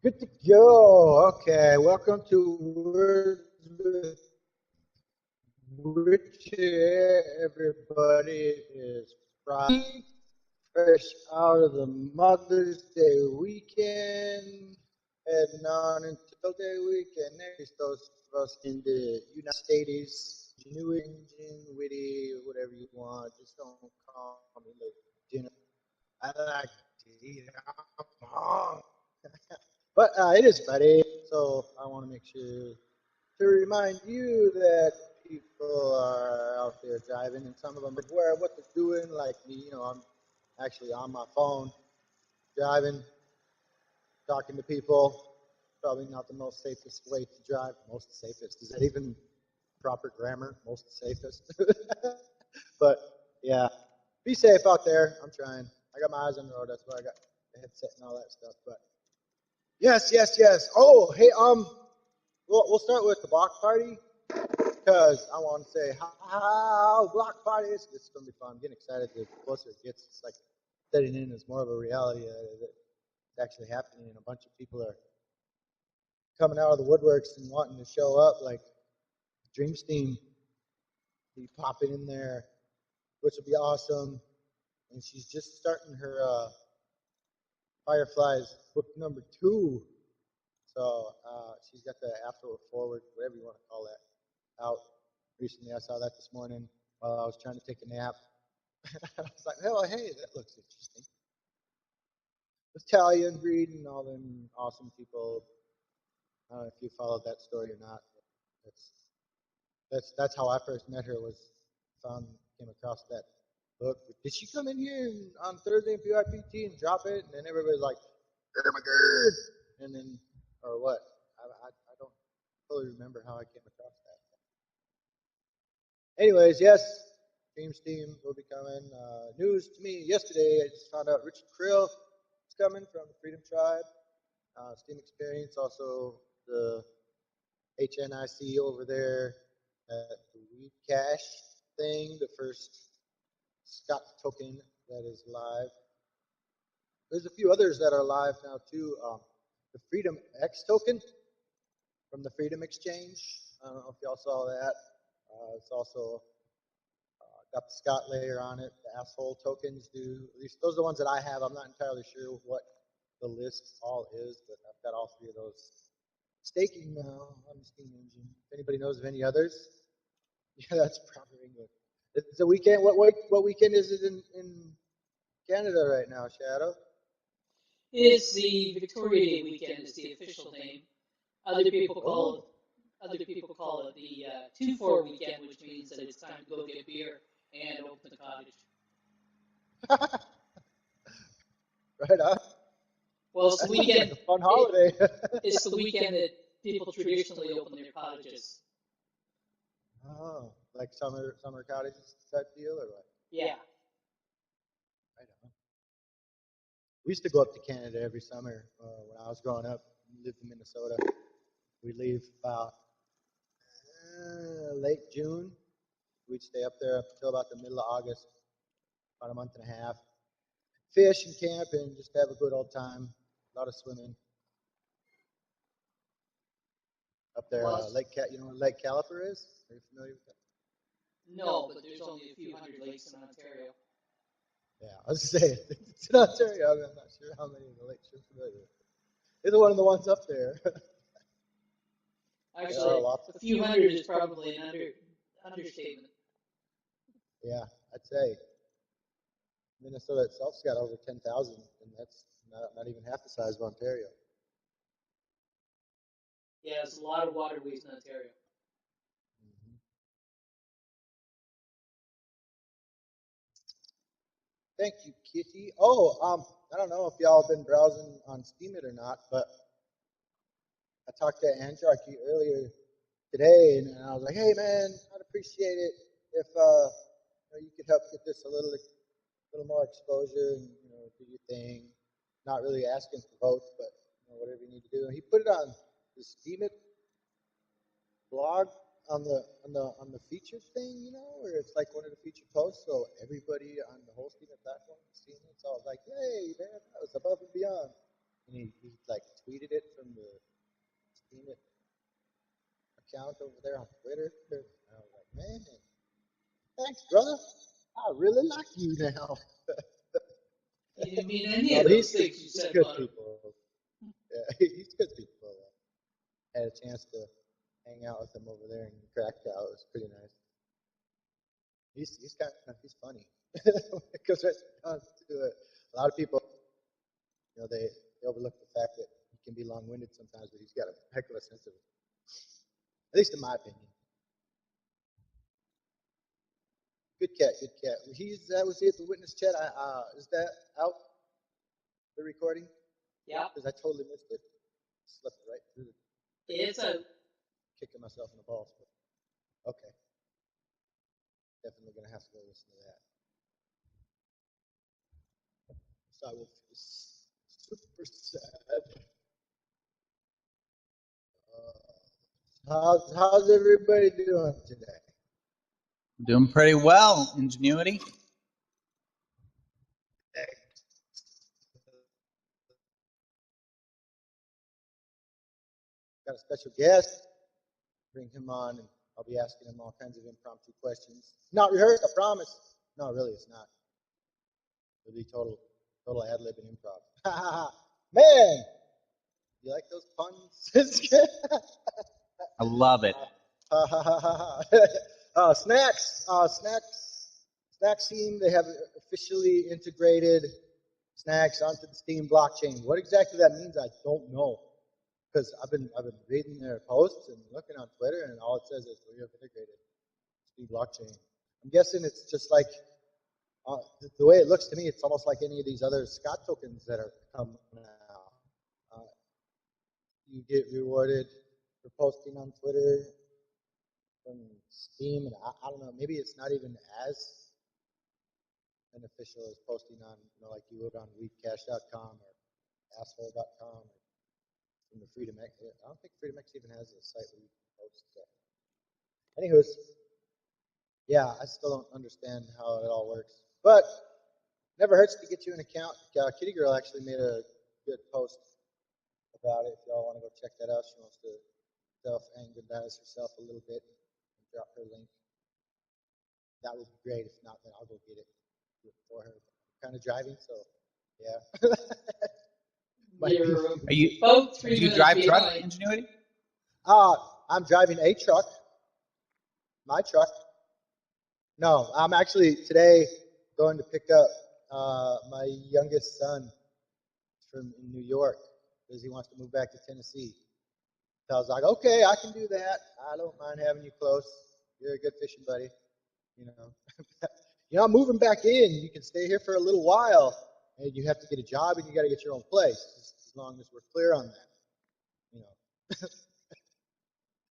Good to go. Okay, welcome to Words with Richard. Everybody is Friday, fresh out of the Mother's Day weekend, heading on until Day weekend. Next, those of us in the United States, New England, witty, whatever you want. Just don't call me Lieutenant. I like to eat alcohol. But it is Friday, so I want to make sure to remind you that people are out there driving, and some of them are aware of what they're doing, like me. I'm actually on my phone, driving, talking to people. Probably not the most safest way to drive. Most safest. Is that even proper grammar? Most safest. But yeah, be safe out there. I'm trying. I got my eyes on the road. That's why I got the headset and all that stuff. But yes. Oh, hey, we'll start with the block party because I want to say how block party is. It's going to be fun. I'm getting excited. The closer it gets, it's like setting in as more of a reality that it's actually happening, and a bunch of people are coming out of the woodworks and wanting to show up. Like Dreamstein be popping in there, which will be awesome. And she's just starting her Fireflies book number 2. So she's got the After Forward, whatever you want to call that, out recently. I saw that this morning while I was trying to take a nap. I was like, oh, hey, that looks interesting. Italian breed and all them awesome people. I don't know if you followed that story or not. But that's how I first met her. Came across that book. Did she come in here on Thursday in PYPT and drop it? And then everybody's like, oh my god! And then, or what? I don't fully remember how I came across that. Anyways, yes, Dreams Team will be coming. News to me yesterday, I just found out Richard Krill is coming from the Freedom Tribe. Steam Experience, also the HNIC over there at the Weed Cache thing, the first Scott token that is live. There's a few others that are live now too. The Freedom X token from the Freedom Exchange. I don't know if y'all saw that. It's also got the Scott layer on it. The asshole tokens do. At least those are the ones that I have. I'm not entirely sure what the list all is, but I've got all 3 of those staking now on the Steam engine. If anybody knows of any others, yeah, that's proper English. It's a weekend. What weekend is it in Canada right now, Shadow? It's the Victoria Day weekend is the official name. Other people call it the 2-4 weekend, which means that it's time to go get beer and open the cottage. Right on. Well, it's the weekend. Like a fun holiday. It's the weekend that people traditionally open their cottages. Oh, like summer cottages type deal, or what? Yeah. Right on. We used to go up to Canada every summer when I was growing up. We lived in Minnesota. We'd leave about late June. We'd stay up there up until about the middle of August, about a month and a half. Fish and camp and just have a good old time. A lot of swimming. Up there, you know what Lake Caliper is? Are you familiar with that? No, but there's only a few hundred lakes in Ontario. Yeah, I was going to say, it's in Ontario. I'm not sure how many of the lakes you're familiar with. It's one of the ones up there. Actually, a few hundred is probably an understatement. Yeah, I'd say Minnesota itself's got over 10,000, and that's not even half the size of Ontario. Yeah, there's a lot of waterways in Ontario. Mm-hmm. Thank you, Kitty. Oh, I don't know if y'all have been browsing on Steemit or not, but I talked to Andraki earlier today, and I was like, hey, man, I'd appreciate it if you could help get this a little more exposure and do your thing. Not really asking for votes, but whatever you need to do. And he put it on the Steemit blog on the featured thing, where it's like one of the featured posts, so everybody on the whole Steemit platform is seeing it. So I was like, hey, man, that was above and beyond. And he like tweeted it from seen it account over there on Twitter. And I was like, man, thanks, brother. I really like you now. He didn't mean any No, of but those things you he's said good about him. people. Yeah, he's good people. Had a chance to hang out with him over there in Krakow. It was pretty nice. He's funny because it comes to it. A lot of people, they overlook the fact that he can be long-winded sometimes, but he's got a heck of a sense of it. At least in my opinion. Good cat, good cat. Was he at the witness chat? Is that out, the recording? Yep. Because I totally missed it. Slipped right through the It's a kicking myself in the balls. But okay, definitely gonna have to go listen to that. So I will feel super sad. How's everybody doing today? Doing pretty well, Ingenuity. Got a special guest. Bring him on, and I'll be asking him all kinds of impromptu questions. Not rehearsed, I promise. No, really, it's not. It'll be total ad lib and improv. Man, you like those puns? I love it. Snacks team, they have officially integrated Snacks onto the Steam blockchain. What exactly that means, I don't know. Because I've been reading their posts and looking on Twitter, and all it says is we have integrated Steam blockchain. I'm guessing it's just like the way it looks to me, it's almost like any of these other Scott tokens that are coming out. You get rewarded for posting on Twitter from Steam, and I don't know, maybe it's not even as beneficial as posting on, like you would on weedcash.com or asshole.com or from the Freedom X. I don't think Freedom X even has a site where you can post stuff. Anywho's, yeah, I still don't understand how it all works, but never hurts to get you an account. Kitty Girl actually made a good post about it. If y'all want to go check that out, she wants to self-aggrandize herself a little bit and drop her link. That would be great. If not, then I'll go get it for her. I'm kind of driving, so yeah. Might be. you're Are you? about Do 3 you minutes drive truck, behind. Ingenuity? I'm driving a truck. My truck. No, I'm actually today going to pick up my youngest son from New York because he wants to move back to Tennessee. So I was like, okay, I can do that. I don't mind having you close. You're a good fishing buddy. I'm moving back in. You can stay here for a little while, and you have to get a job, and you got to get your own place. As long as we're clear on that.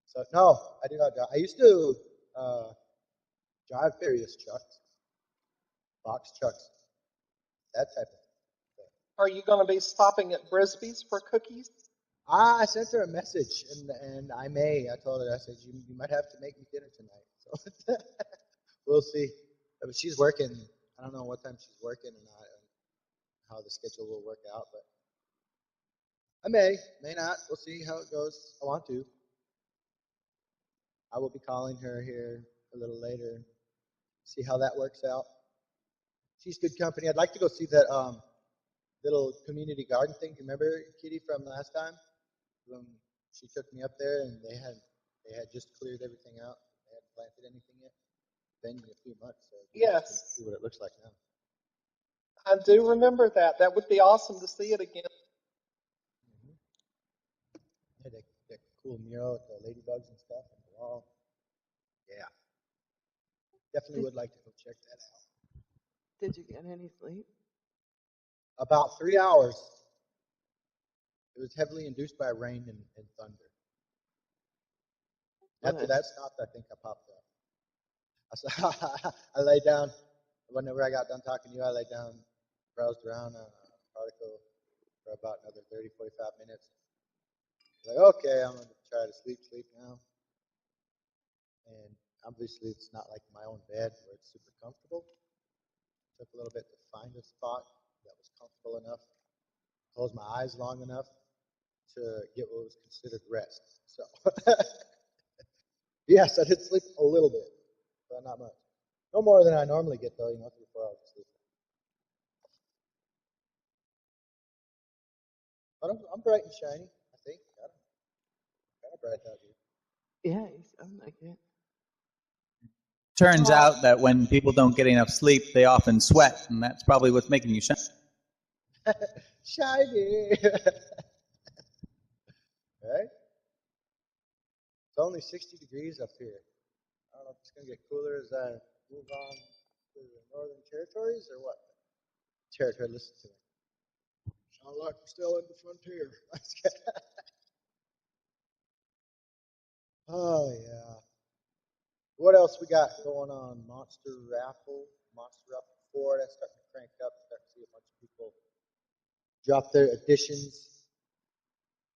So no, I do not drive. I used to drive various trucks, box trucks, that type of thing. Are you going to be stopping at Brisby's for cookies? I sent her a message, and I told her, I said, you might have to make me dinner tonight. So we'll see. But she's working. I don't know what time she's working or not, and how the schedule will work out, but I may not. We'll see how it goes. I want to. I will be calling her here a little later, see how that works out. She's good company. I'd like to go see that little community garden thing. Do you remember, Kitty, from last time? When she took me up there, and they had just cleared everything out. They hadn't planted anything yet. Been in a few months, so it'd be interesting to Yes, see what it looks like now. I do remember that. That would be awesome to see it again. Mm-hmm. Yeah, that cool mural with the ladybugs and stuff on the wall. Yeah, definitely would like to go check that out. Did you get any sleep? About 3 hours. It was heavily induced by rain and thunder. After that stopped, I think I popped up. I laid down. Whenever I got done talking to you, I laid down, browsed around an article for about another 30, 45 minutes. Like, okay, I'm going to try to sleep now. And obviously, it's not like my own bed where it's super comfortable. It took a little bit to find a spot that was comfortable enough, close my eyes long enough. to get what was considered rest. So, yes, I did sleep a little bit, but not much. No more than I normally get, though, 3 to 4 hours of sleep. But I'm bright and shiny, I think. Kind of bright out here. Yeah, you sound like it. Turns out that when people don't get enough sleep, they often sweat, and that's probably what's making you shine. Shiny! Right? It's only 60 degrees up here. I don't know if it's going to get cooler as I move on to the northern territories or what. Territory, listen to me. Sound like we're still in the frontier. Oh, yeah. What else we got going on? Monster Raffle 4. That's starting to crank up. Starting to see a bunch of people drop their additions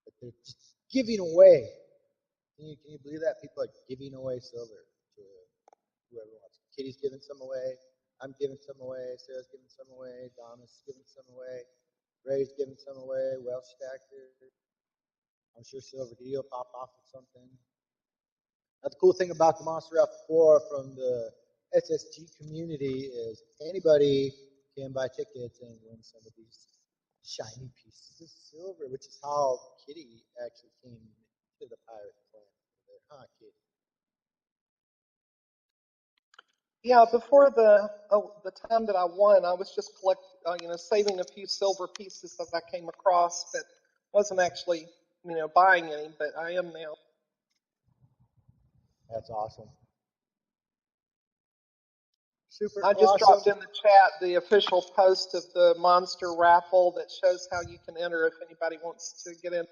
that they're just giving away. Can you believe that? People are giving away silver to whoever wants. Kitty's giving some away. I'm giving some away. Sarah's giving some away. Donna's giving some away. Ray's giving some away. Welsh Stacker. I'm sure Silver D will pop off with something. Now, the cool thing about the Monster F4 from the SSG community is anybody can buy tickets and win some of these shiny pieces of silver, which is how Kitty actually came to the pirate clan. Huh, Kitty? Yeah, before the time that I won, I was just saving a few silver pieces that I came across, but wasn't actually, buying any. But I am now. That's awesome. Super I just awesome. dropped in the chat the official post of the monster raffle that shows how you can enter if anybody wants to get in.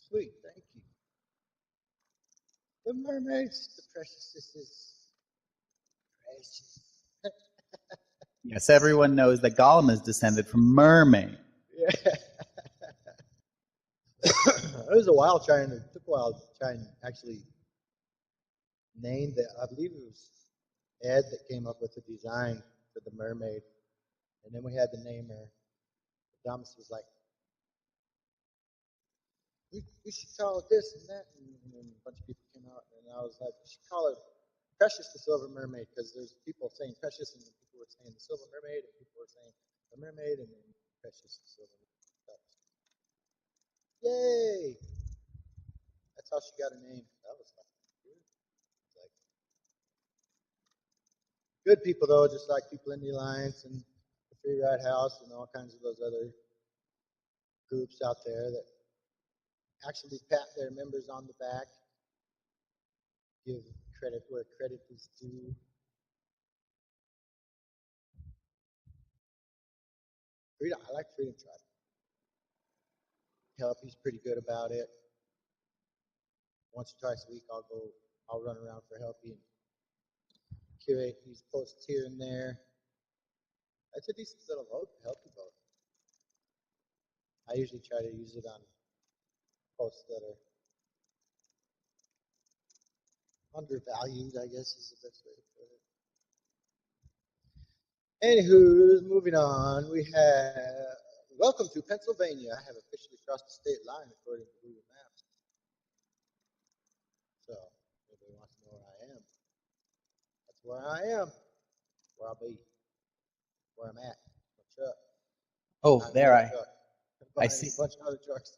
Sweet, thank you. The mermaids, the preciousnesses, precious. Yes, everyone knows that Gollum is descended from mermaid. Yeah. It was a while it took a while to try and actually name that. I believe it was Ed that came up with the design for the mermaid. And then we had to name her. Thomas was like, we should call it this and that. And then a bunch of people came out, and I was like, we should call it Precious the Silver Mermaid, because there's people saying Precious, and then people were saying the Silver Mermaid, and people were saying the Mermaid, and then Precious the Silver Mermaid. Yay! That's how she got her name. That was like good people, though, just like people in the Alliance and the Free Ride House and all kinds of those other groups out there that actually pat their members on the back, give credit where credit is due. Freedom, I like Freedom Tribe. Helpy's pretty good about it. Once or twice a week, I'll run around for Helpy and curate these posts here and there. That's a decent little vote, Helpy vote. I usually try to use it on posts that are undervalued, I guess is the best way to put it. Anywho, moving on, we have welcome to Pennsylvania. I have officially crossed the state line according to Google Maps. So, if anybody wants to know where I am, that's where I am. Where I'll be. Where I'm at. My truck. Oh, Not there truck. I see. A bunch of other trucks.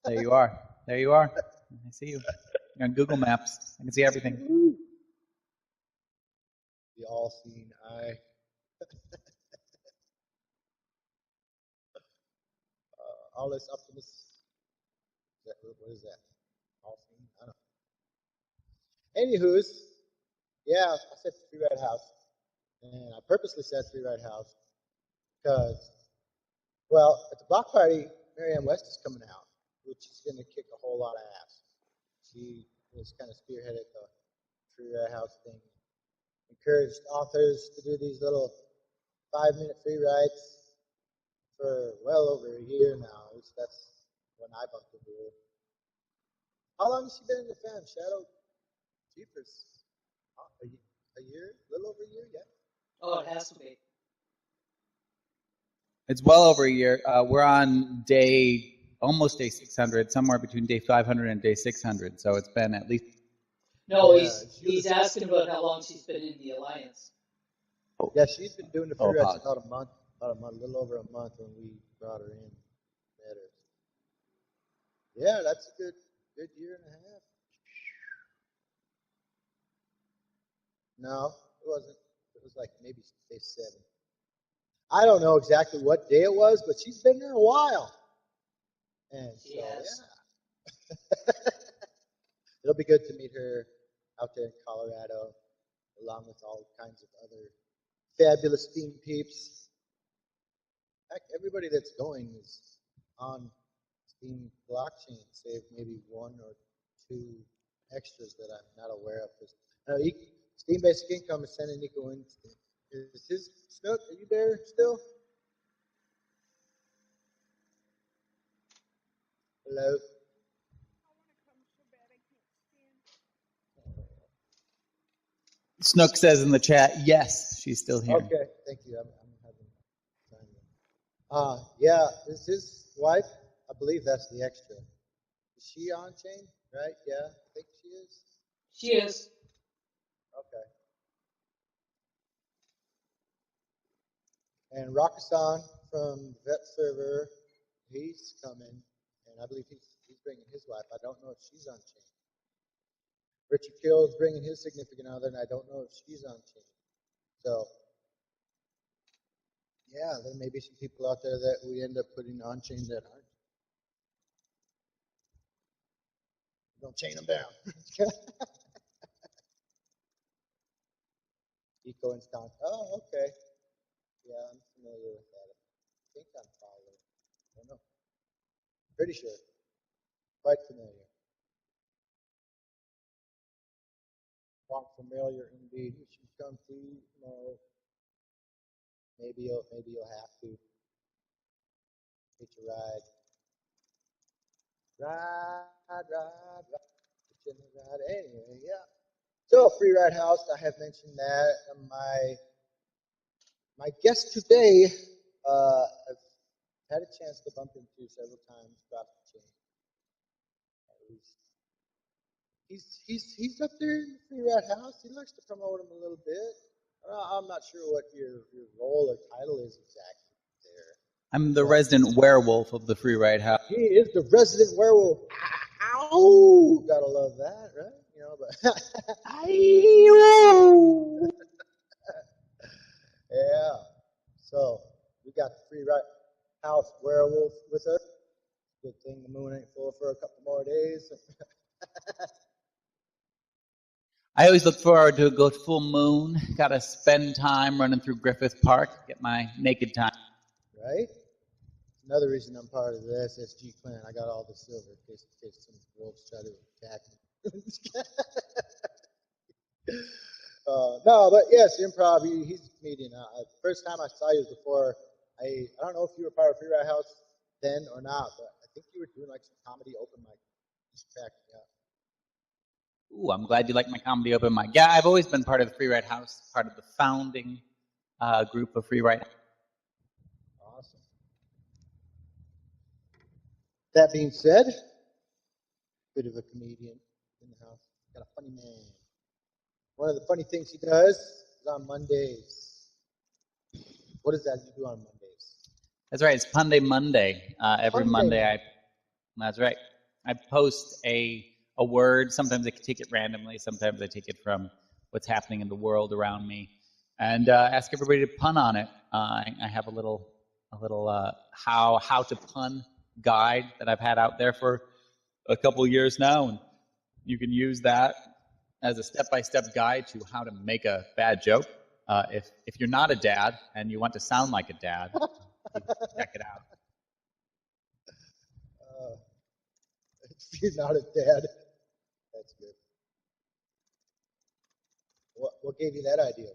There you are. There you are. I see you. You're on Google Maps. I can see everything. The all-seeing eye. All this Optimus. What is that? All-seeing? I don't know. Anywho's, yeah, I said Free Ride House. And I purposely said Free Ride House because, well, at the block party, Marianne West is coming out, which is going to kick a whole lot of ass. She was kind of spearheaded the Free Ride House thing. Encouraged authors to do these little 5-minute free rides for well over a year now. At least that's when I bumped into her. How long has she been in the fam? Shadow? Jeepers. A year? A little over a year? Yeah. Oh, it has to be. It's well over a year. We're on day almost day 600, somewhere between day 500 and day 600. So it's been at least. No, Yeah, he's asking about how long she's been in the alliance. yeah, she's been doing the free Oh, rides apologies. about a month, a little over a month when we brought her in. Met her. Yeah, that's a good year and a half. No, it wasn't. It was like maybe day 7. I don't know exactly what day it was, but she's been there a while. And so, Yes. yeah, it'll be good to meet her out there in Colorado, along with all kinds of other fabulous steam peeps. Heck, everybody that's going is on Steam blockchain, save maybe 1 or 2 extras that I'm not aware of. Steam Basic Income is sending Nico in. Is his Snook? Are you there still? Hello. Snook says in the chat, yes, she's still here. Okay, thank you. I'm having time. Yeah, is his wife? I believe that's the extra. Is she on chain? Right? Yeah, I think she is. She is. Okay. And Rakasan from the vet server, he's coming, and I believe he's bringing his wife. I don't know if she's on chain. Richard Kill's bringing his significant other, and I don't know if she's on chain. So, yeah, there may be some people out there that we end up putting on chain that aren't. Don't chain them down. Eco Instant. Oh, okay. Yeah, I'm familiar with that. I think I'm following. I don't know. Pretty sure. Quite familiar. Quite familiar indeed. You should come to tomorrow. Maybe you'll have to hitch a ride. Ride. Hitch in the ride. Anyway, yeah. So Free Ride House, I have mentioned that. My guest today, I've had a chance to bump into several times across the chain. He's up there in the Free Ride House. He likes to promote him a little bit. I'm not sure what your role or title is exactly there. I'm the resident werewolf of the Free Ride House. He is the resident werewolf. Ow! Gotta love that, right? You know, but yeah. So we got the Free Ride House werewolf with us. Good thing the moon ain't full for a couple more days. I always look forward to a good full moon. Got to spend time running through Griffith Park, get my naked time. Right? Another reason I'm part of the SSG clan. I got all the silver in case some wolves try to attack me. No, but yes, improv. He's a comedian. First time I saw you was before. I don't know if you were part of Free Ride House then or not, but I think you were doing like some comedy open mic. Just cracking me up. Ooh, I'm glad you like my comedy open mic. Yeah, I've always been part of the Free Ride House, part of the founding group of Free Ride. Awesome. That being said, bit of a comedian in the house. Got a funny man. One of the funny things he does is on Mondays. What is that you do on Mondays? That's right. It's Punday Monday. Every Monday, that's right. I post a word. Sometimes I take it randomly. Sometimes I take it from what's happening in the world around me, and ask everybody to pun on it. I have a little how to pun guide that I've had out there for a couple of years now, and you can use that as a step-by-step guide to how to make a bad joke. If you're not a dad and you want to sound like a dad, check it out. If you're not a dad, that's good. What gave you that idea?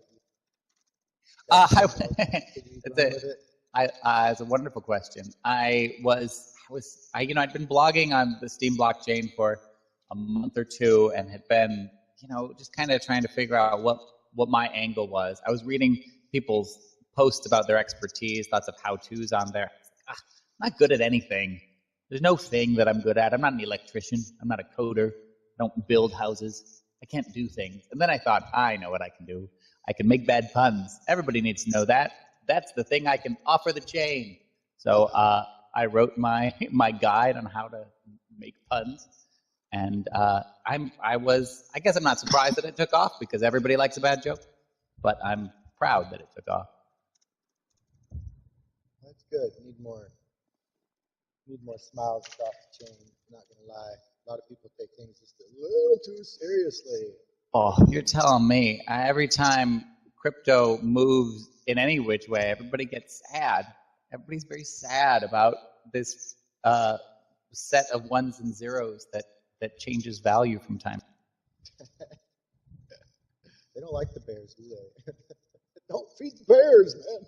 It's a wonderful question. I'd been blogging on the Steam blockchain for a month or two and had been, just kind of trying to figure out what my angle was. I was reading people's posts about their expertise, lots of how-tos on there. I'm not good at anything. There's no thing that I'm good at. I'm not an electrician. I'm not a coder. I don't build houses. I can't do things. And then I thought, I know what I can do. I can make bad puns. Everybody needs to know that. That's the thing I can offer the chain. So I wrote my guide on how to make puns. And I guess I'm not surprised that it took off because everybody likes a bad joke. But I'm proud that it took off. That's good. Need more smiles across the chain. I'm not gonna lie. A lot of people take things just a little too seriously. Oh, you're telling me. Every time crypto moves in any which way, everybody gets sad. Everybody's very sad about this set of ones and zeros that changes value from time. They don't like the bears, do they? Don't feed the bears, man.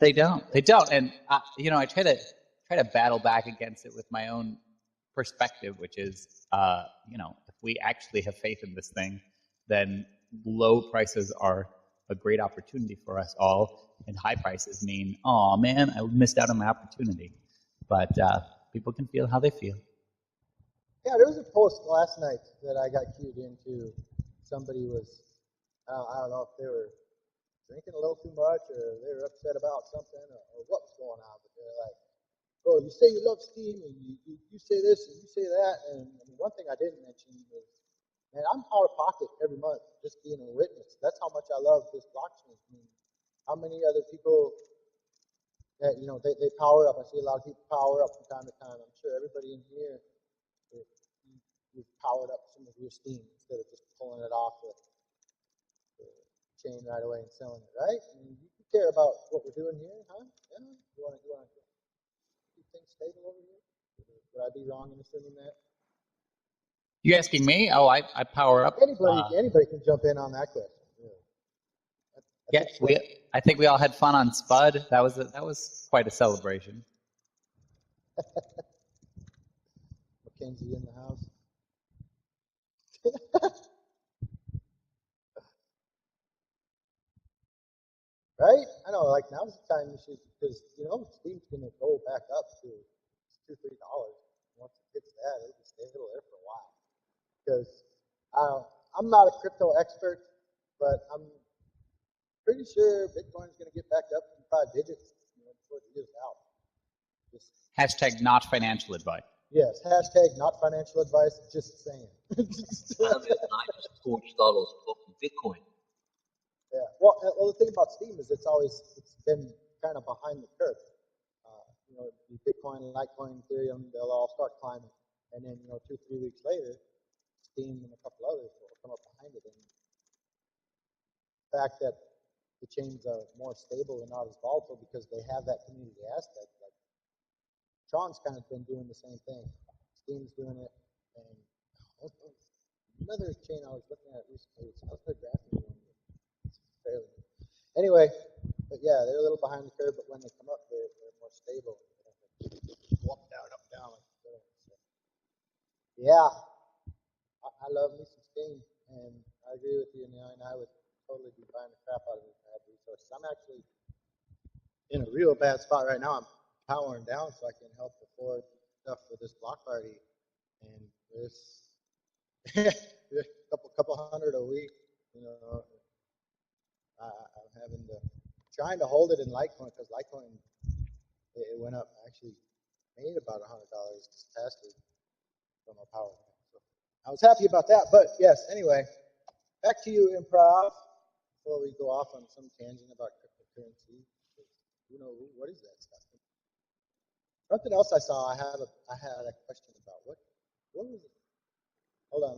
They don't. And I try to battle back against it with my own perspective, which is, if we actually have faith in this thing, then low prices are a great opportunity for us all, and high prices mean, oh man, I missed out on my opportunity. But people can feel how they feel. Yeah, there was a post last night that I got cued into. Somebody was, I don't know if they were drinking a little too much or they were upset about something or what was going on, but they're like, oh, you say you love Steam and you say this and you say that. And one thing I didn't mention is, man, I'm out of pocket every month just being a witness. That's how much I love this blockchain. I mean, how many other people that, they power up. I see a lot of people power up from time to time. I'm sure everybody in here, you've powered up some of your Steam instead of just pulling it off the chain right away and selling it, right? I mean, you care about what we're doing here, huh? Yeah? You want to keep things stable over here? Would I be wrong in assuming that? You asking me? Oh, I power up. Anybody can jump in on that question. Yeah, I think we all had fun on Spud. That was quite a celebration. Mackenzie in the house. Right? I know, like now's the time you should, because Steam's gonna go back up to $2-3. Once it gets that, it'll be stable there for a while. Because I'm not a crypto expert, but I'm pretty sure Bitcoin's gonna get back up to 5 digits before the year's out. Hashtag not financial advice. Yes, hashtag not financial advice, just saying. $194 for Bitcoin. Yeah. Well, the thing about Steam is it's been kind of behind the curve. Bitcoin, Litecoin, Ethereum, they'll all start climbing, and then 2-3 weeks later, Steam and a couple others will come up behind it. And the fact that the chains are more stable and not as volatile because they have that community aspect. Like Tron's kind of been doing the same thing. Steam's doing it, and another chain I was looking at recently. I was graphing one. Fairly. Anyway, but yeah, they're a little behind the curve, but when they come up, they're more stable. Up, down. Like so, yeah, I love me some Steam, and I agree with you, and I would totally be buying the crap out of these bad resources. I'm actually in a real bad spot right now. I'm powering down so I can help afford stuff for this block party, and this couple hundred a week, I'm trying to hold it in Litecoin because Litecoin it went up. Actually made about $100 this past week from our power. So I was happy about that. But yes, anyway, back to you, Improv. Before we go off on some tangent about cryptocurrency, what is that stuff? Something else I saw. I had a question about what was it? Hold on,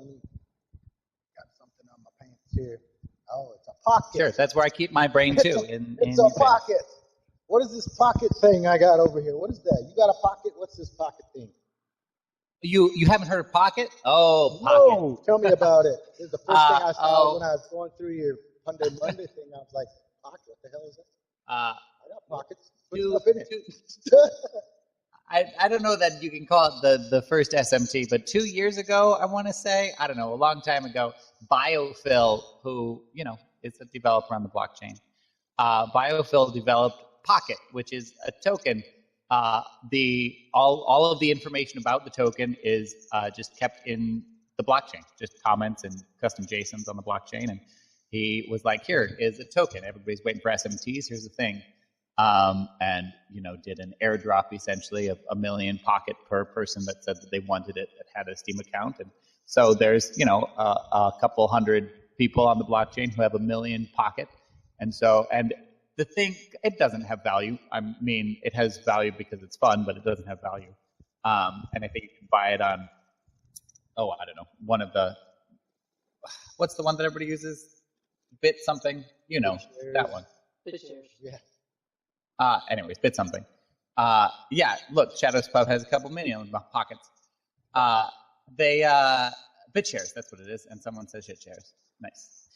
got something on my pants here. Oh, it's a pocket. Sure, that's where I keep my brain too. It's a pocket. What is this pocket thing I got over here? What is that? You got a pocket? What's this pocket thing? You haven't heard of Pocket? Oh, Pocket. No, tell me about it. This is the first thing I saw when I was going through your Monday thing. I was like, Pocket? What the hell is that? I got pockets. Put stuff in it. I don't know that you can call it the first SMT, but 2 years ago, I want to say, I don't know, a long time ago, Biophil, who, is a developer on the blockchain, Biophil developed Pocket, which is a token all of the information about the token is just kept in the blockchain, just comments and custom JSONs on the blockchain. And he was like, here is a token. Everybody's waiting for SMTs. Here's the thing. And, did an airdrop essentially of 1 million Pocket per person that said that they wanted it, that had a Steam account. And so there's, a couple hundred people on the blockchain who have 1 million Pocket. And the thing, it doesn't have value. I mean, it has value because it's fun, but it doesn't have value. And I think you can buy it on, I don't know, one of the, what's the one that everybody uses? Bit something, that one. BitShares. Yeah. Anyways, bit something. Yeah, look, Shadows Pub has a couple million Pockets. BitShares, that's what it is, and someone says shit shares. Nice.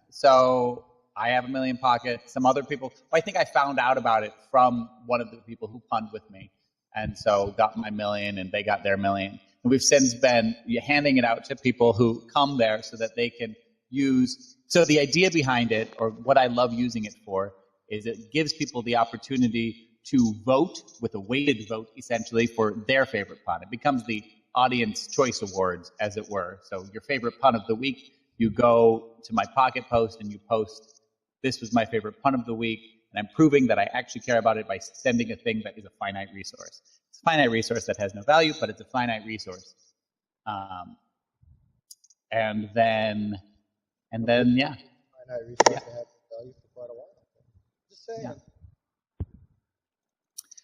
So I have 1 million Pocket. Some other people, I think I found out about it from one of the people who punned with me, and so got my 1 million, and they got their 1 million. And we've since been handing it out to people who come there so that they can use. So the idea behind it, or what I love using it for, is it gives people the opportunity to vote with a weighted vote, essentially, for their favorite pun. It becomes the audience choice awards, as it were. So your favorite pun of the week, you go to my Pocket post and you post, this was my favorite pun of the week, and I'm proving that I actually care about it by sending a thing that is a finite resource. It's a finite resource that has no value, but it's a finite resource. And then, yeah. Finite resource that has value for quite a while. Just saying. Yeah.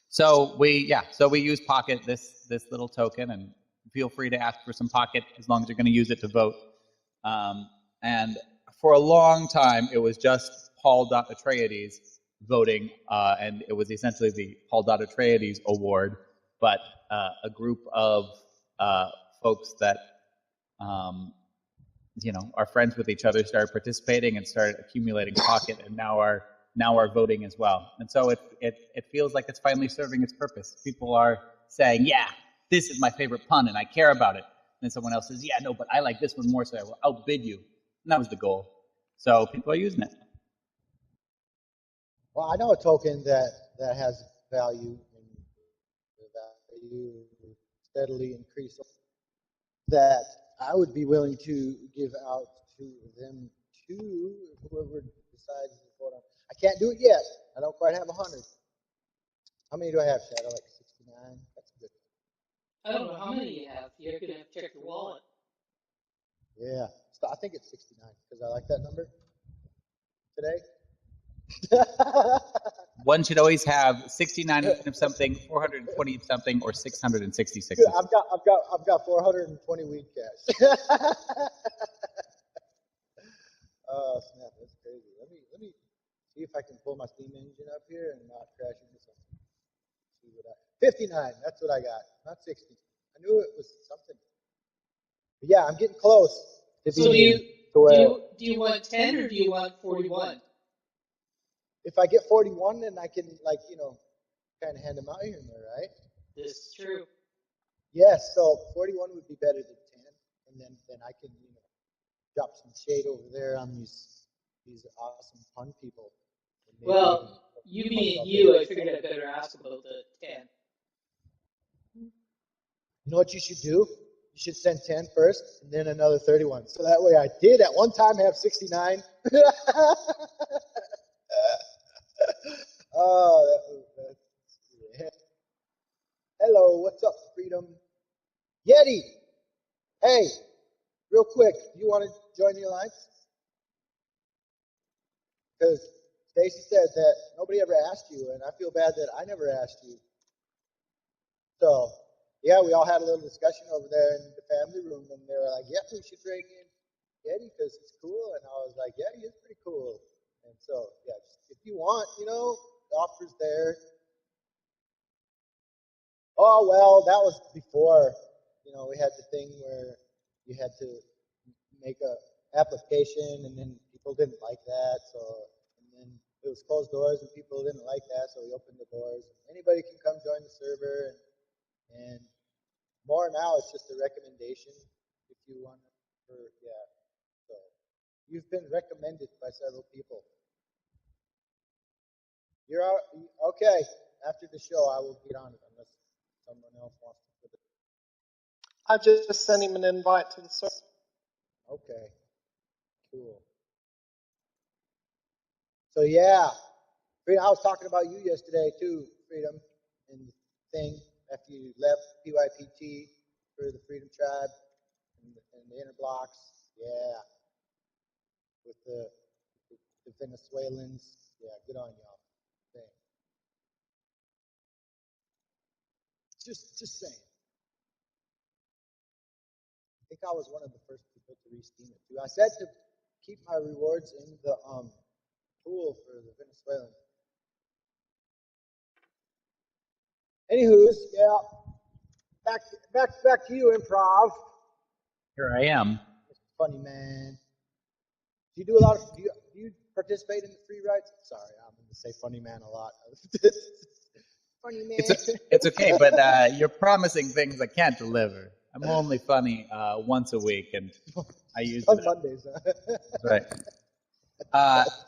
So we use Pocket, this little token, and feel free to ask for some Pocket as long as you're going to use it to vote. And for a long time, it was just Paul Atreides voting, and it was essentially the Paul Atreides award. But a group of folks that are friends with each other started participating and started accumulating Pocket, and now are voting as well. And so it feels like it's finally serving its purpose. People are saying, yeah, this is my favorite pun and I care about it. And then someone else says, yeah, no, but I like this one more, so I will outbid you. And that was the goal. So people are using it. Well, I know a token that has value, and the value steadily increases, that I would be willing to give out to them too, whoever decides to vote on. I can't do it yet. I don't quite have 100. How many do I have, Shadow? Like 69? That's good. I don't know how many you have. You're going to have to check your wallet. Yeah. So I think it's 69 because I like that number today. One should always have 69 of something, 420 of something, or 666. Dude, I've got 420 weed cash. Oh snap, that's crazy. Let me see if I can pull my Steam engine up here and not crash into something. See what 59. That's what I got, not 60. I knew it was something. But yeah, I'm getting close to being to where. Do you want 10 or do you want 41? If I get 41, then I can kind of hand them out here and there, right? This is true. Yes, so 41 would be better than 10, and then I can drop some shade over there on these awesome pun people. Well, you being you, I figured I'd better ask about the 10. You know what you should do? You should send 10 first, and then another 31. So that way I did at one time have 69. Oh, yeah. Hello, what's up, Freedom? Yeti! Hey, real quick, you want to join the alliance? Because Stacy said that nobody ever asked you, and I feel bad that I never asked you. So, yeah, we all had a little discussion over there in the family room, and they were like, yeah, we should bring in Yeti because he's cool. And I was like, yeah, he is pretty cool. And so, yeah, just, if you want, the offer's there. Oh, well, that was before, we had the thing where you had to make a application, and then people didn't like that. So, and then it was closed doors, and people didn't like that, so we opened the doors. Anybody can come join the server, and more now it's just a recommendation if you want to, yeah. So you've been recommended by several people. You're out. Okay. After the show, I will get on it unless someone else wants to put it. I just sent him an invite to the service. Okay. Cool. So yeah, Freedom, I was talking about you yesterday too, Freedom, and the thing after you left PYPT for the Freedom Tribe and the inner blocks. Yeah, with the Venezuelans. Yeah, good on y'all. Dang. Just saying. I think I was one of the first people to re-steam it too. I said to keep my rewards in the pool for the Venezuelans. Anywho's, yeah. Back to you, improv. Here I am. Funny man. Do you do a lot of? Do you participate in the free rides? Sorry, I'm going to say funny man a lot. Funny man. It's okay, but you're promising things I can't deliver. I'm only funny once a week, and I use on Mondays. Right.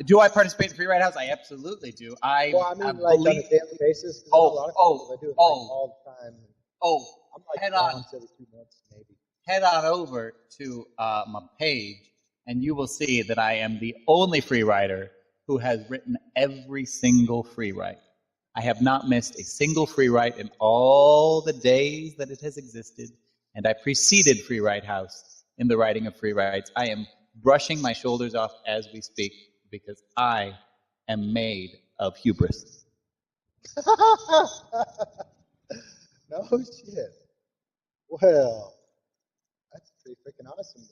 Do I participate in Free Ride House? I absolutely do. I mean, like on a daily basis. A lot of people that do it all the time. I'm like once every 2 months, maybe. Head on over to my page, and you will see that I am the only free rider who has written every single free write. I have not missed a single free write in all the days that it has existed, and I preceded Free Ride House in the writing of free writes. I am brushing my shoulders off as we speak because I am made of hubris. No shit. Well, that's pretty freaking awesome.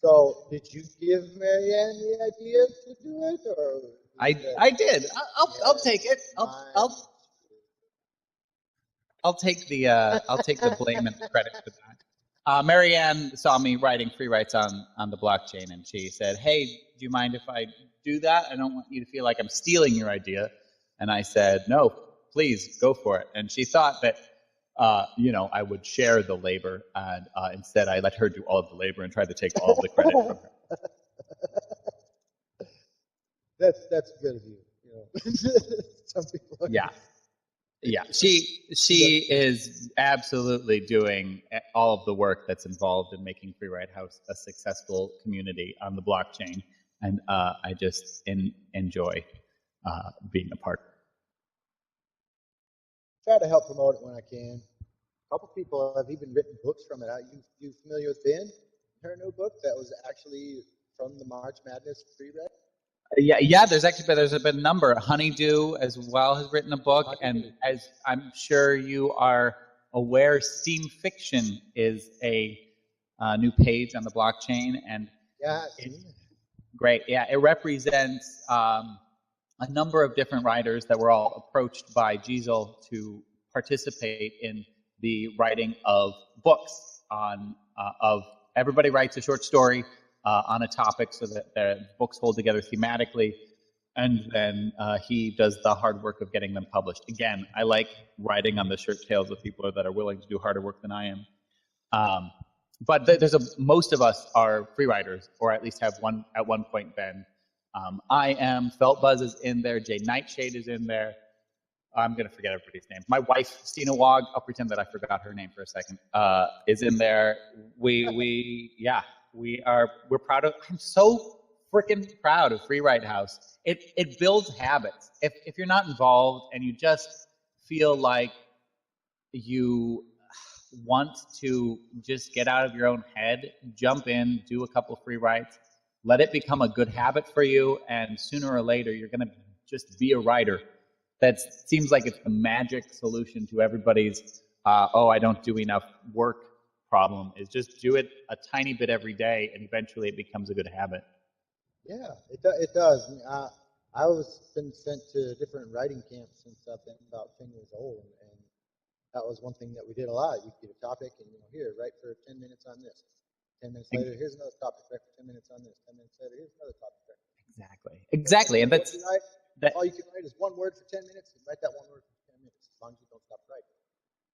So, did you give Marianne the idea to do it, or I did. I'll take it. I'll take the blame and the credit for that. Marianne saw me writing free writes on the blockchain, and she said, "Hey, do you mind if I do that? I don't want you to feel like I'm stealing your idea." And I said, "No, please go for it." And she thought that I would share the labor, and instead I let her do all of the labor and tried to take all of the credit from her. That's good of you. Some people. Yeah. She is absolutely doing all of the work that's involved in making Free Ride House a successful community on the blockchain, and I just enjoy being a part. Try to help promote it when I can. A couple people have even written books from it. You familiar with Ben? Her new book that was actually from the March Madness free read? Yeah. There's been a number. Honeydew as well has written a book, and as I'm sure you are aware, Steam Fiction is a new page on the blockchain, and great. Yeah, it represents a number of different writers that were all approached by Gisel to participate in the writing of books of everybody writes a short story on a topic so that the books hold together thematically, and then he does the hard work of getting them published. Again, I like riding on the shirt tails of people that are willing to do harder work than I am. But most of us are free riders, or at least have at one point been. I am. Feltbuzz is in there. Jay Nightshade is in there. I'm going to forget everybody's name. My wife, Stina Wog, I'll pretend that I forgot her name for a second, is in there. We're proud of, I'm so freaking proud of Free Ride House. It builds habits. If you're not involved and you just feel like you want to just get out of your own head, jump in, do a couple free rides, let it become a good habit for you, and sooner or later you're going to just be a writer. That seems like it's the magic solution to everybody's I don't do enough work problem, is just do it a tiny bit every day, and eventually it becomes a good habit. Yeah, it does. I was been sent to different writing camps since I've been about 10 years old, and that was one thing that we did a lot. You get a topic, and here, write for 10 minutes on this. 10 minutes later, here's another topic. Write for 10 minutes on this. 10 minutes later, here's another topic. Exactly, and that's all you can write is one word for 10 minutes, and write that one word for 10 minutes, as long as you don't stop writing.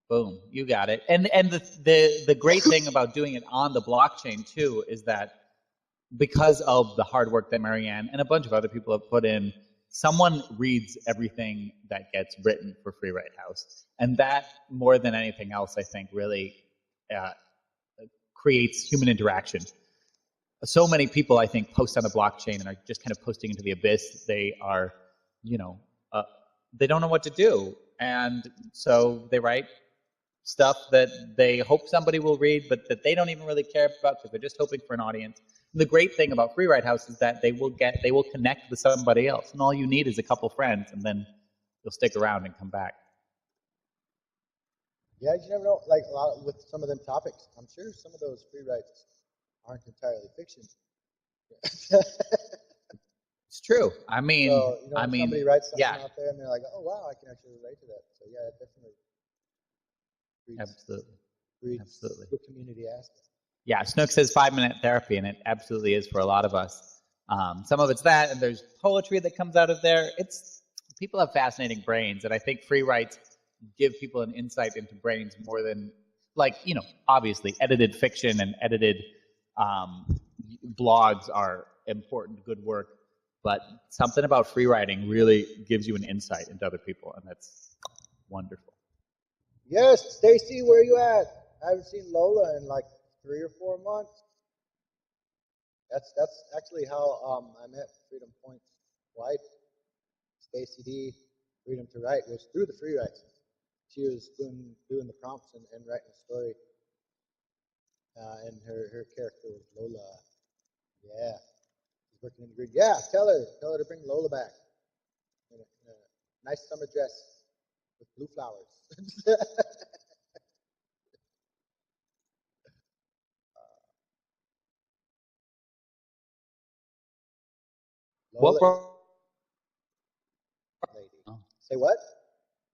Boom, you got it. And the great thing about doing it on the blockchain too is that because of the hard work that Marianne and a bunch of other people have put in, someone reads everything that gets written for Free Write House, and that more than anything else, I think, really creates human interaction. So many people, I think, post on the blockchain and are just kind of posting into the abyss. They are, they don't know what to do, and so they write stuff that they hope somebody will read, but that they don't even really care about because they're just hoping for an audience. And the great thing about Free Write House is that they will connect with somebody else, and all you need is a couple friends, and then you'll stick around and come back. Yeah, you never know. Like a lot with some of them topics, I'm sure some of those free writes aren't entirely fiction. It's true. I mean, so, somebody writes something yeah, out there and they're like, oh wow, I can actually relate to that. So yeah, it definitely breeds absolutely. the community aspect. Yeah, Snook says 5-minute therapy, and it absolutely is for a lot of us. Some of it's that, and there's poetry that comes out of there. People have fascinating brains, and I think free writes give people an insight into brains more than, obviously edited fiction and edited blogs are important, good work, but something about free writing really gives you an insight into other people, and that's wonderful. Yes, Stacy, where are you at? I haven't seen Lola in like 3 or 4 months. That's actually how I met Freedom Point's wife, Stacy D. Freedom to Write was through the free writes. She was doing the prompts and writing a story, and her character was Lola. Yeah, she's working in the grid. Yeah, tell her to bring Lola back in a nice summer dress with blue flowers. Lola lady. Say what?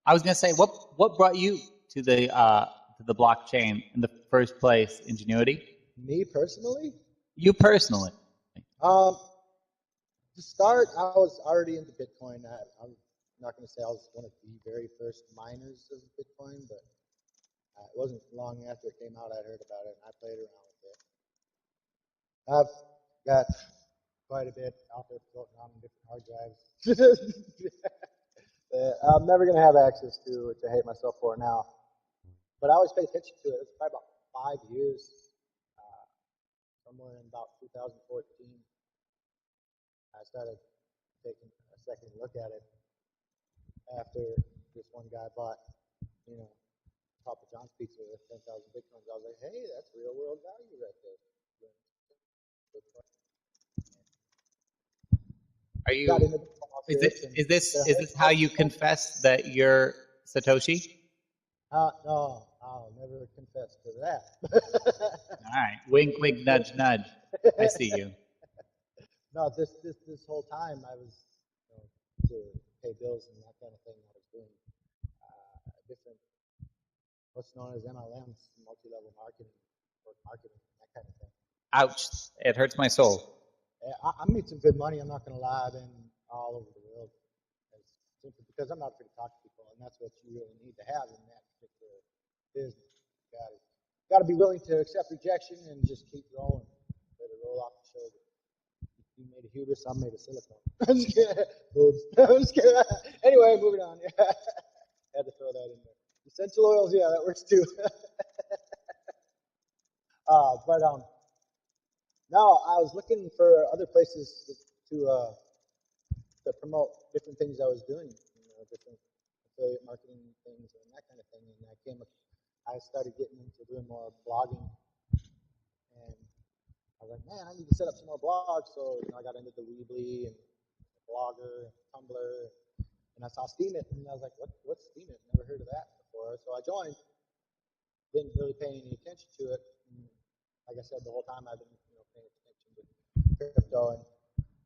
I was going to say, what brought you to the blockchain in the first place? Ingenuity? Me personally? You personally? To start, I was already into Bitcoin. I'm not going to say I was one of the very first miners of Bitcoin, but it wasn't long after it came out I heard about it, and I played around with it. I've got quite a bit out there floating around in different hard drives. I'm never going to have access to, which I hate myself for now. But I always paid attention to it. It was probably about 5 years, somewhere in about 2014. I started taking a second look at it after this one guy bought, Papa John's pizza with 10,000 Bitcoins. I was like, hey, that's real world value right there. Are you? Is this how you confess that you're Satoshi? No, I'll never confess to that. All right, wink, wink, nudge, nudge. I see you. No, this whole time I was to pay bills and that kind of thing. I was doing different, what's known as MLMs, multi-level marketing, or marketing, that kind of thing. Ouch! It hurts my soul. I made some good money. I'm not going to lie. I've been all over the world, simply because I'm not afraid to talk to people, and that's what you really need to have in that particular business. You got to be willing to accept rejection and just keep rolling. Let it roll off the shoulder. You made a hubris, I made a silicone. I'm just kidding. I'm just kidding. Anyway, moving on. Had to throw that in there. Essential oils, yeah, that works too. But no, I was looking for other places to promote different things I was doing, different affiliate marketing things and that kind of thing. And I started getting into doing more blogging, and I was like, man, I need to set up some more blogs. So I got into the Weebly and Blogger and Tumblr, and I saw Steemit, and I was like, what's Steemit? Never heard of that before. So I joined. Didn't really pay any attention to it. And like I said, the whole time I've been paying attention to crypto, and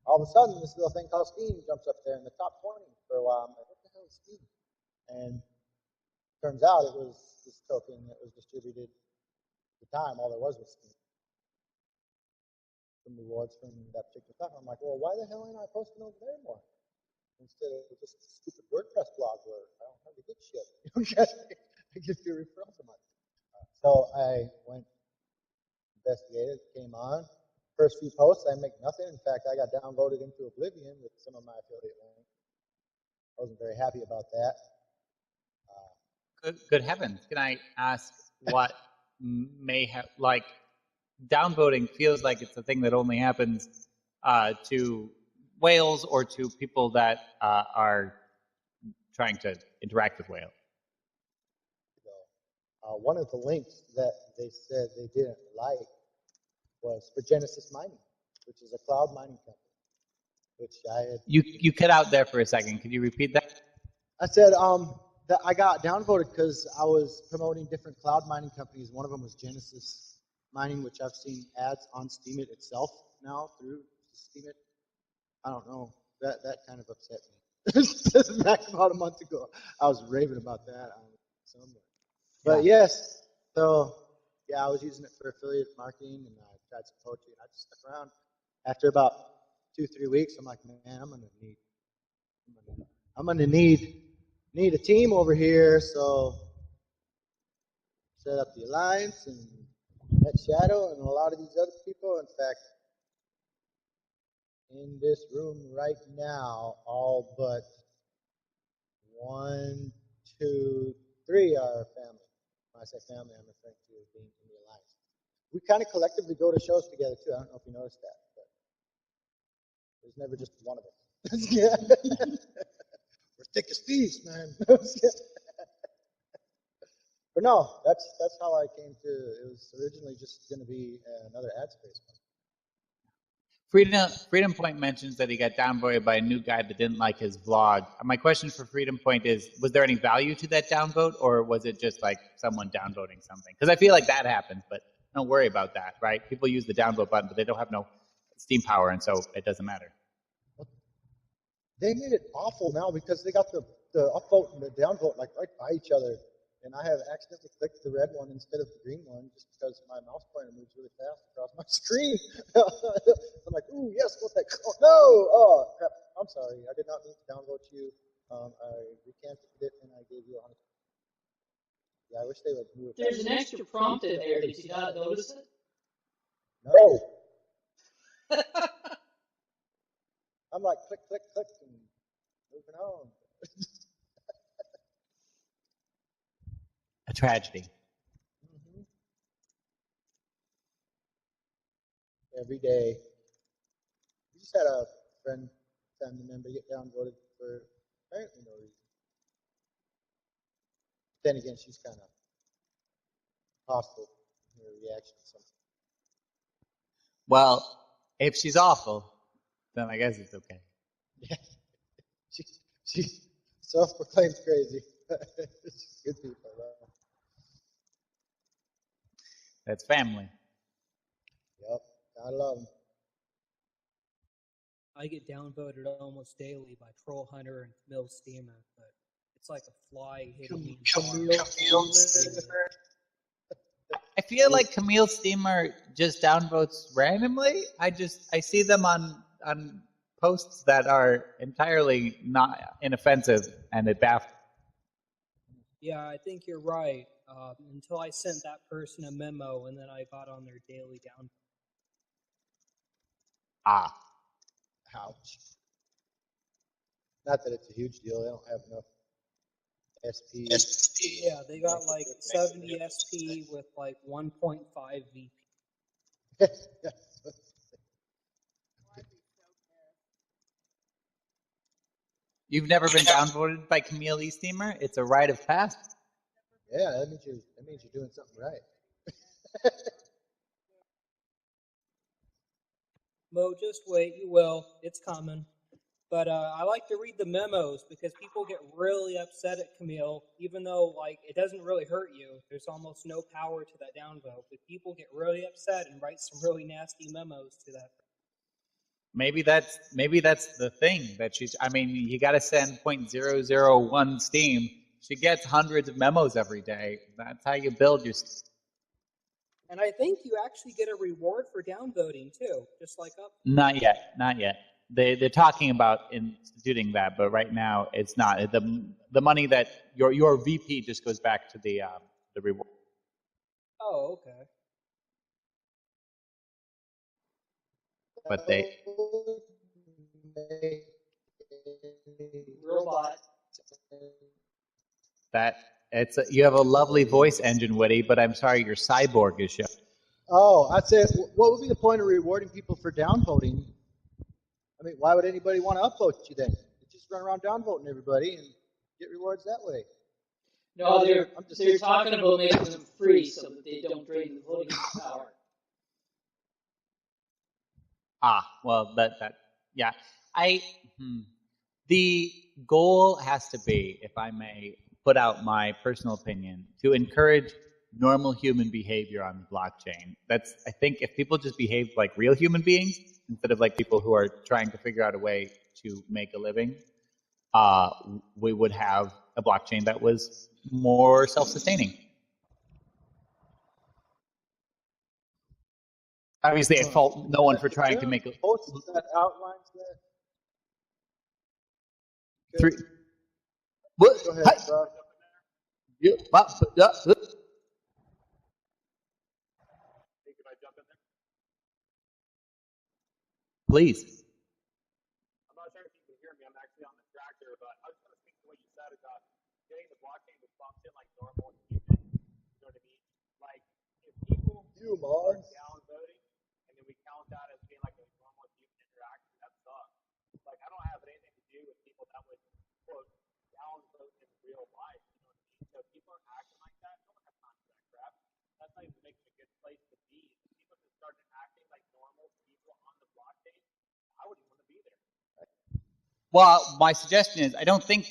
all of a sudden this little thing called Steem jumps up there in the top 20 for a while. I'm like, what the hell is Steem? And turns out it was this token that was distributed at the time. All there was Steem. Some rewards from that particular platform. I'm like, well, why the hell ain't I posting over there more? Instead of just a stupid WordPress blog where I don't hardly get shit. I just get referrals a month. So I went, investigated, came on. First few posts, I make nothing. In fact, I got downvoted into oblivion with some of my affiliate links. I wasn't very happy about that. Good heavens! Can I ask what may have like downvoting feels like it's a thing that only happens to whales or to people that are trying to interact with whales. One of the links that they said they didn't like was for Genesis Mining, which is a cloud mining company, which I had. You cut out there for a second. Could you repeat that? I said that I got downvoted because I was promoting different cloud mining companies. One of them was Genesis Mining, which I've seen ads on Steemit itself now through Steemit. I don't know. That kind of upset me. Back about a month ago, I was raving about that on somewhere. But yes, so yeah, I was using it for affiliate marketing, and I tried some poetry, and I just stuck around. After about 2-3 weeks, I'm like, man, I'm gonna need a team over here. So set up the alliance and met Shadow and a lot of these other people. In fact, in this room right now, all but 1, 2, 3 are family. When I say family, I'm referring to being in the alliance. We kind of collectively go to shows together too. I don't know if you noticed that, but there's never just one of us. We're thick as thieves, man. But no, that's how I came to. It was originally just going to be another ad space one. Freedom Point mentions that he got downvoted by a new guy that didn't like his vlog. My question for Freedom Point is, was there any value to that downvote, or was it just like someone downvoting something? Because I feel like that happens, but don't worry about that, right? People use the downvote button, but they don't have no Steam power, and so it doesn't matter. They made it awful now because they got the upvote and the downvote like right by each other. And I have accidentally clicked the red one instead of the green one just because my mouse pointer moves really fast across my screen. I'm like, ooh, yes, what the? Oh, no! Oh, crap. I'm sorry. I did not mean to downvote you. I recanted it and I gave you 100. Yeah, I wish they would move it. There's an extra prompt in there. Did you not notice it? No. I'm like, click, click, click, and moving on. A tragedy. Mm-hmm. Every day. We just had a friend, family member get downvoted for apparently no reason. Then again, she's kind of hostile in her reaction to something. Well, if she's awful, then I guess it's okay. Yeah. She's self-proclaimed crazy. She's good people, though. That's family. Yep, I love them. I get downvoted almost daily by Troll Hunter and Camille Steamer, but it's like a fly hitting me. Camille. I feel like Camille Steamer just downvotes randomly. I see them on posts that are entirely not inoffensive, and it baffles. Yeah, I think you're right. Until I sent that person a memo, and then I got on their daily downvote. Ah. Ouch. Not that it's a huge deal. They don't have enough SP. Yeah, they got like 70 SP with like 1.5 VP. You've never been downvoted by Camille Steamer? It's a rite of passage. Yeah, that means you're doing something right. Mo, just wait, you will. It's coming. But I like to read the memos because people get really upset at Camille, even though like it doesn't really hurt you. There's almost no power to that downvote, but people get really upset and write some really nasty memos to that. Maybe that's the thing that she's. I mean, you got to send 0.001 Steam. She gets hundreds of memos every day. That's how you build your. And I think you actually get a reward for downvoting too, just like up. Not yet. They're talking about instituting that, but right now it's not. The money that your VP just goes back to the reward. Oh, okay. But they. Robot. You have a lovely voice engine, Woody, but I'm sorry your cyborg is showing. Oh, I'd say, what would be the point of rewarding people for downvoting? I mean, why would anybody want to upvote you then? You just run around downvoting everybody and get rewards that way. No, they're talking about making them free so that they don't drain the voting power. Well, yeah. The goal has to be, if I may put out my personal opinion, to encourage normal human behavior on the blockchain. I think if people just behaved like real human beings, instead of like people who are trying to figure out a way to make a living, we would have a blockchain that was more self-sustaining. Obviously, I fault no one for trying to make a post that outlines that. Three. What? Go ahead, Brock. Please. I'm not sure if you can hear me. I'm actually on the tractor, but I was going to speak to what you said about getting the blockchain to function like normal human. You know what I mean? Like, if people are downvoting, and then we count that as being like a normal human interaction, that sucks. Like, I don't have anything to do with people that would, quote, downvote in real life. You know what I mean? So if people are acting like that, no one has time for that crap. That's not even making a good place to be. If people just started acting like normal people on the blockchain, I wouldn't want to be there. Well, my suggestion is I don't think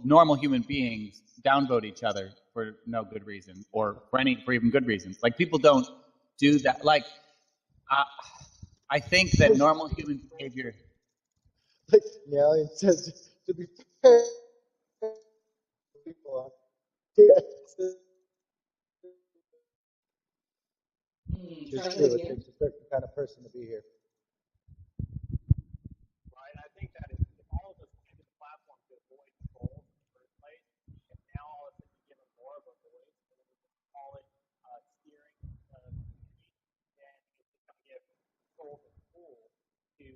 normal human beings, downvote each other for no good reason or for even good reasons. Like, people don't do that. Like, I think that normal human behavior. Like, yeah, it says to be fair, people just do it. It takes a certain kind of person to be here. Right? I think that if all of us came to the platform to avoid trolls in the first place, and now all of a sudden you give them more of a voice, and then we can call it steering the community, then it's just going to give trolls a tool to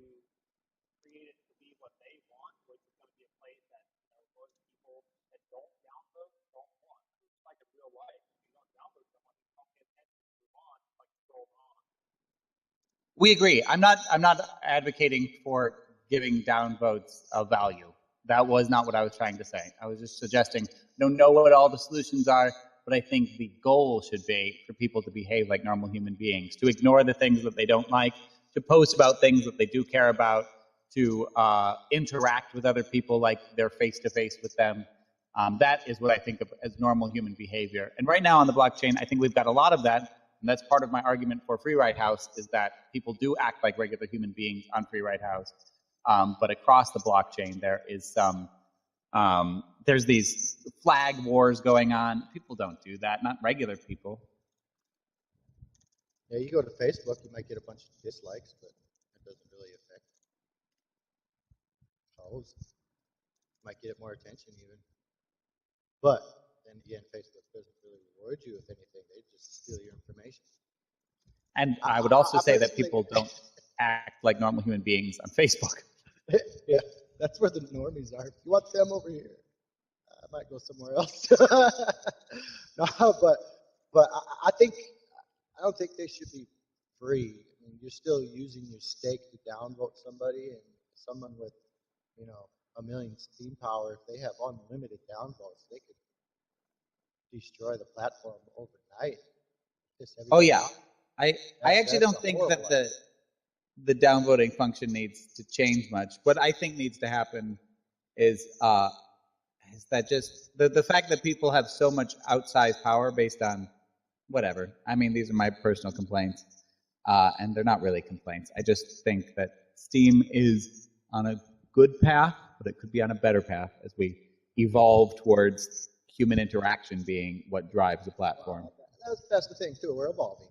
create it to be what they want, which is going to be a place that most people that don't downvote don't want. It's like in real life. If you don't downvote someone, you don't pay attention, move on, like scroll on. We agree. I'm not advocating for giving downvotes a value. That was not what I was trying to say. I was just suggesting don't know what all the solutions are, but I think the goal should be for people to behave like normal human beings, to ignore the things that they don't like, to post about things that they do care about, to interact with other people like they're face-to-face with them. That is what I think of as normal human behavior. And right now on the blockchain, I think we've got a lot of that. And that's part of my argument for Free Ride House, is that people do act like regular human beings on Free Ride House. But across the blockchain, there is there's these flag wars going on. People don't do that, not regular people. Yeah, you go to Facebook, you might get a bunch of dislikes, but it doesn't really affect polls. Might get more attention even. But then again, Facebook doesn't really reward you with anything. They just steal your information. And I would also say that people don't act like normal human beings on Facebook. Yeah, that's where the normies are. If you want them over here, I might go somewhere else. No, but I don't think they should be free. I mean, you're still using your stake to downvote somebody, and someone with, 1 million steam power, if they have unlimited downvotes, they could destroy the platform overnight. Oh yeah, I actually don't think that the downvoting function needs to change much. What I think needs to happen is that just the fact that people have so much outsized power based on whatever. I mean, these are my personal complaints, and they're not really complaints. I just think that Steam is on a good path, but it could be on a better path as we evolve towards human interaction being what drives the platform. That's the thing too. We're evolving.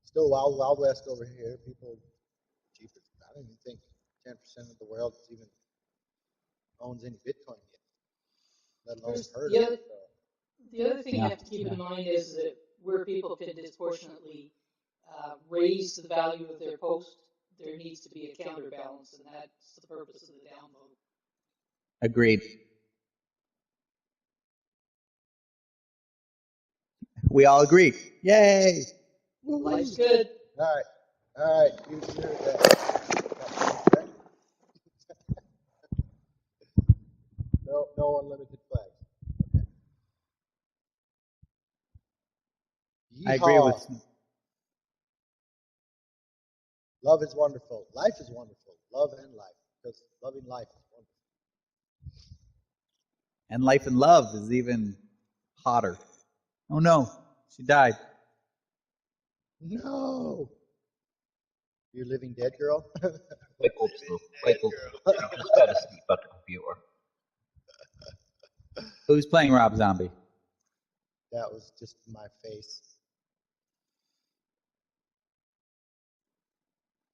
Still wild west over here. People, cheapest. I don't even think 10% of the world even owns any Bitcoin yet, let alone heard of it. The other thing you have to keep in mind is that where people can disproportionately raise the value of their post, there needs to be a counterbalance, and that's the purpose of the downvote. Agreed. We all agree. Yay! Life's good. All right. You heard that. No unlimited flags. I agree with. Love is wonderful. Life is wonderful. Love and life, because loving life is wonderful. And life and love is even hotter. Oh no, she died. No. You're living dead, girl? Wake up, Snoop. Wake up. You just gotta sleep at the computer. Who's playing Rob Zombie? That was just my face.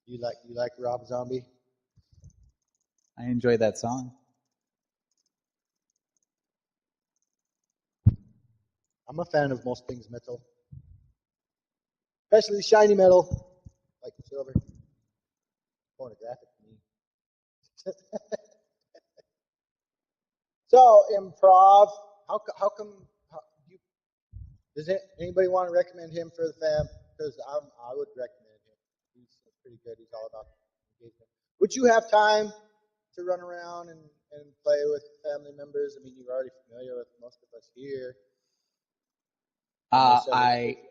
You like Rob Zombie? I enjoy that song. I'm a fan of most things metal, especially shiny metal, like silver. Pornographic to me. So improv. How come? Does anybody want to recommend him for the fam? Because I would recommend him. He's pretty good. He's all about engagement. Would you have time to run around and play with family members? I mean, you're already familiar with most of us here. I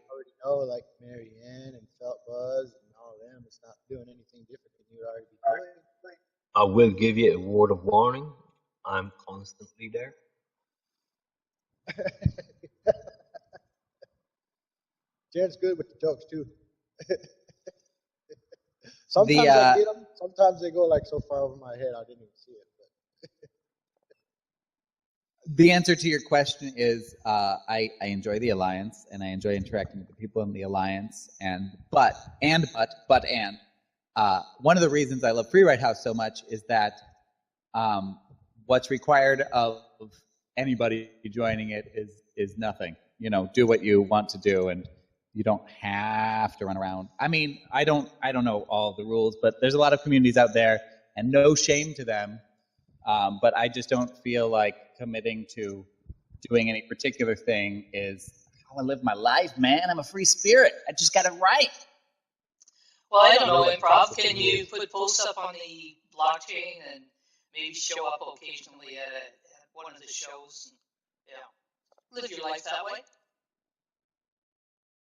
already know, like Mary Ann and Felt Buzz and all of them. It's not doing anything different than you already be doing. I will give you a word of warning. I'm constantly there. Jan's good with the jokes too. Sometimes I get them. Sometimes they go like so far over my head I didn't even see it. But. The answer to your question is I enjoy the Alliance and I enjoy interacting with the people in the Alliance. But one of the reasons I love Free Ride House so much is that what's required of anybody joining it is nothing. You know, do what you want to do, and you don't have to run around. I mean, I don't know all the rules, but there's a lot of communities out there, and no shame to them. But I just don't feel like committing to doing any particular thing is. I want to live my life, man. I'm a free spirit. I just got it right. Well, I don't know, improv. Can you put posts up on the blockchain and maybe show up occasionally at one of the shows? And, live your life that way.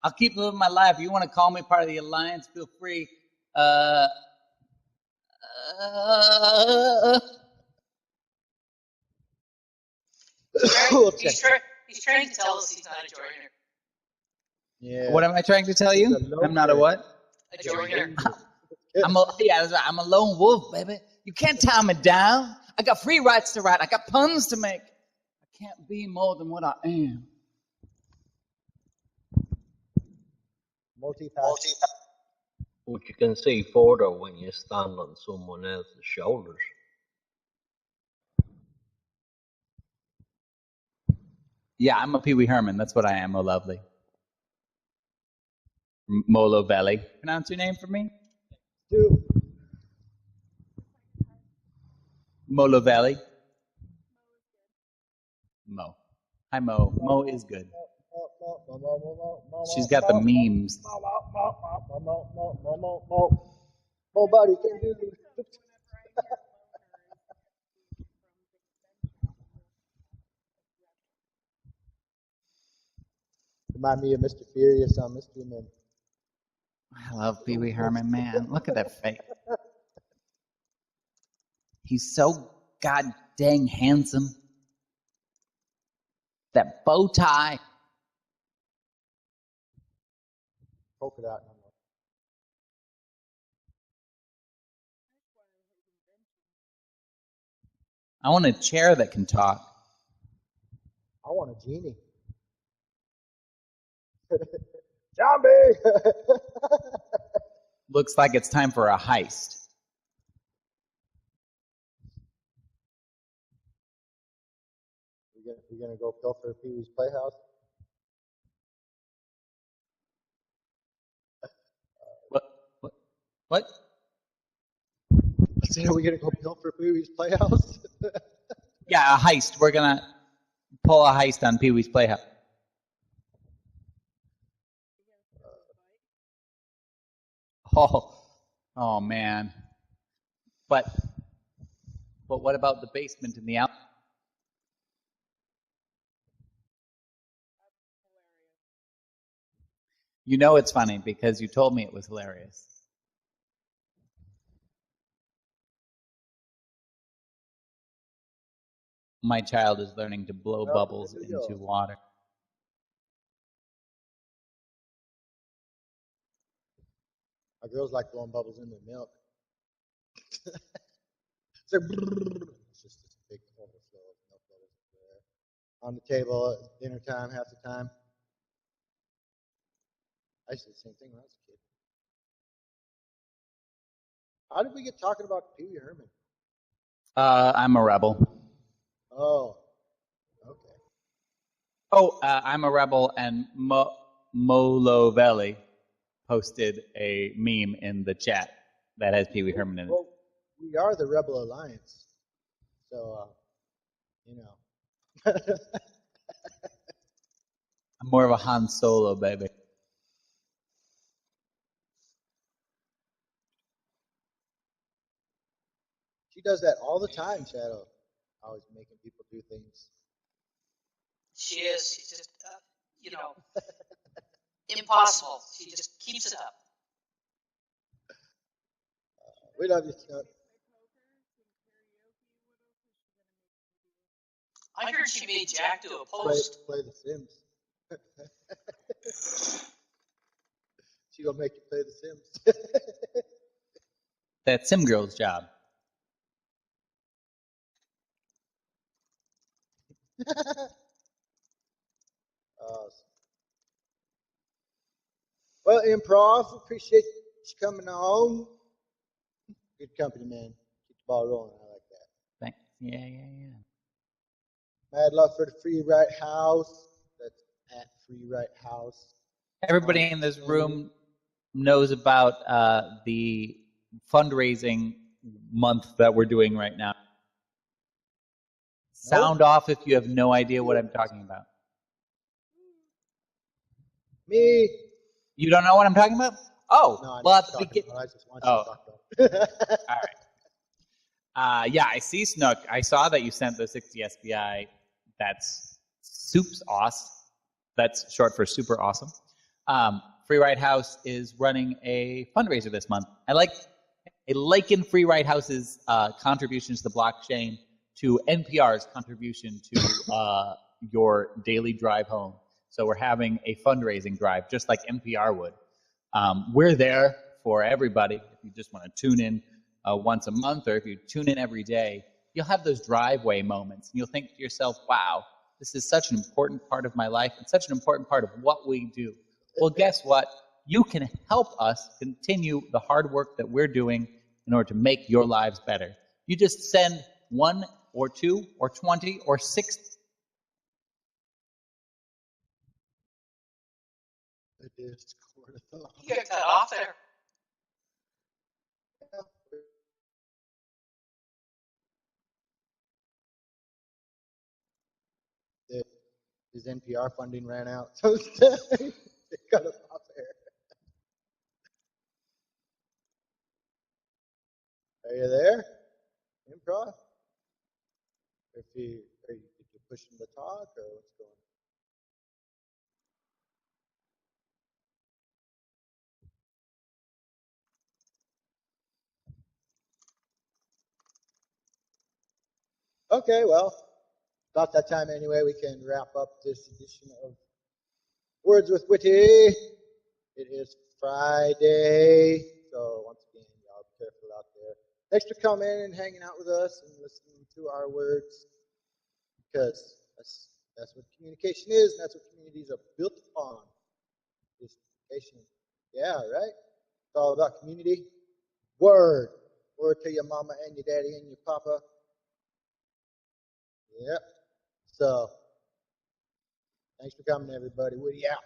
I'll keep living my life. If you want to call me part of the Alliance, feel free. He's trying to tell us he's not a joiner. Yeah. What am I trying to tell you? I'm not a what? A joiner. I'm a lone wolf, baby. You can't tie me down. I got free rights to write. I got puns to make. I can't be more than what I am. Multipass. But you can see further when you stand on someone else's shoulders. Yeah, I'm a Pee Wee Herman. That's what I am, oh lovely. Molo Belly. Pronounce your name for me? Stu. Molo Valley. Mo. Hi, Mo. Mo is good. She's got the memes. Nobody can do this. Remind me of Mr. Furious on Mr. Men. I love Pee Wee Herman, man. Look at that face. He's so god dang handsome. That bow tie. Polka dot. I want a chair that can talk. I want a genie. Zombie! Looks like it's time for a heist. We're gonna go pilfer Pee Wee's Playhouse. What? said, are we going to go build for Pee-wee's Playhouse? Yeah, a heist. We're going to pull a heist on Pee-wee's Playhouse. Oh man. But what about the basement and the out? You know it's funny because you told me it was hilarious. My child is learning to blow bubbles into water. Our girls like blowing bubbles in their milk. It's like, it's just this big overflow of milk bubbles there. On the table at dinner time, half the time. I used to do the same thing when I was a kid. How did we get talking about Pee Wee Herman? I'm a rebel. Oh, okay. Oh, I'm a rebel, and Molovelli posted a meme in the chat that has Pee Wee Herman in it. Well, we are the Rebel Alliance, so you know. I'm more of a Han Solo, baby. She does that all the time, Shadow. Always making people do things. She is. She's just, impossible. She just keeps it up. We love you, Scott. I heard she made Jack do a post. Play The Sims. She gonna make you play The Sims. That's Sim Girl's job. Well, improv, appreciate you coming on. Good company, man. Keep the ball rolling. I like that. Thanks. Yeah. Mad love for the Free Right House. That's at Free Right House. Everybody in this room knows about the fundraising month that we're doing right now. Sound off if you have no idea what I'm talking about. Me. You don't know what I'm talking about? Oh, no, well, at the beginning. I just want you to talk about it. All right. Yeah, I see, Snook. I saw that you sent the 60 SBI. That's Soup's Awesome. That's short for super awesome. Free Right House is running a fundraiser this month. I liken Free Right House's contribution to the blockchain to NPR's contribution to your daily drive home. So we're having a fundraising drive, just like NPR would. We're there for everybody. If you just want to tune in once a month, or if you tune in every day, you'll have those driveway moments, and you'll think to yourself, wow, this is such an important part of my life and such an important part of what we do. Well, guess what? You can help us continue the hard work that we're doing in order to make your lives better. You just send 1 or 2 or 20 or 60. You got cut off there. His NPR funding ran out, so they cut us off there. Are you there, improv? Are you pushing the talk, or what's going on? Okay, well, about that time anyway, we can wrap up this edition of Words with Witty. It is Friday, so once again, y'all be careful out there. Thanks for coming and hanging out with us and listening to our words, because that's what communication is, and that's what communities are built upon. Is communication. Yeah, right? It's all about community. Word. Word to your mama and your daddy and your papa. Yep. So, thanks for coming, everybody. Woody out.